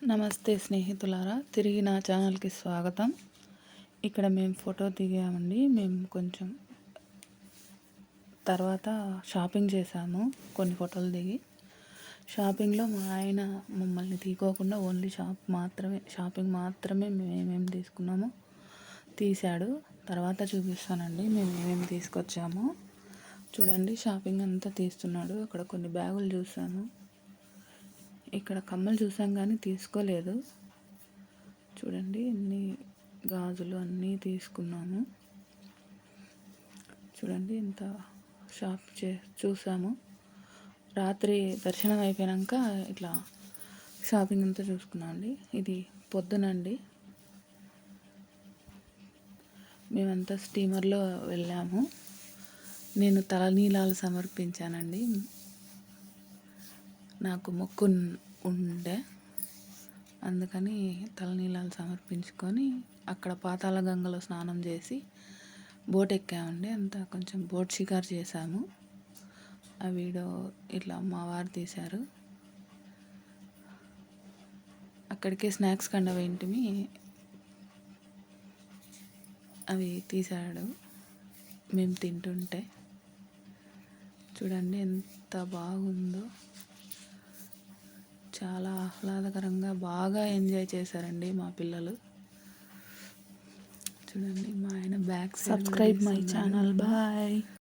నమస్తే స్నేహితులారా, తిరిగి నా ఛానల్కి స్వాగతం. ఇక్కడ మేము ఫోటో దిగామండి. మేము కొంచెం తర్వాత షాపింగ్ చేసాము. కొన్ని ఫోటోలు దిగి షాపింగ్లో మా ఆయన మమ్మల్ని తీసుకోకుండా ఓన్లీ షాపింగ్ మాత్రమే మేము ఏమేమి తీసుకున్నామో తీశాడు. తర్వాత చూపిస్తానండి మేము ఏమేమి తీసుకొచ్చామో. చూడండి, షాపింగ్ అంతా తీస్తున్నాడు. అక్కడ కొన్ని బ్యాగులు చూసాను, ఇక్కడ కమ్మలు చూసాం కానీ తీసుకోలేదు. చూడండి, ఎన్ని గాజులు అన్నీ తీసుకున్నాము. చూడండి, ఇంత చూసాము. రాత్రి దర్శనం అయిపోయాక ఇట్లా షాపింగ్ అంతా చూసుకున్నామండి. ఇది పొద్దునండి, మేమంతా స్టీమర్లో వెళ్ళాము. నేను తలనీలాలు సమర్పించానండి. నాకు మొక్కు ఉండే, అందుకని తలనీలాలు సమర్పించుకొని అక్కడ పాతాళ గంగలో స్నానం చేసి బోట్ ఎక్కామండి. అంతా కొంచెం బోట్ షికారు చేశాము. ఆ వీడియో ఇట్లా మా వారు తీశారు. అక్కడికే స్నాక్స్ కండ వెంటిమి అవి తీశాడు మేము తింటుంటే. చూడండి ఎంత బాగుందో, చాలా ఆహ్లాదకరంగా బాగా ఎంజాయ్ చేశారండి మా పిల్లలు. చూడండి, మా ఆయన back side. Subscribe my channel. Bye.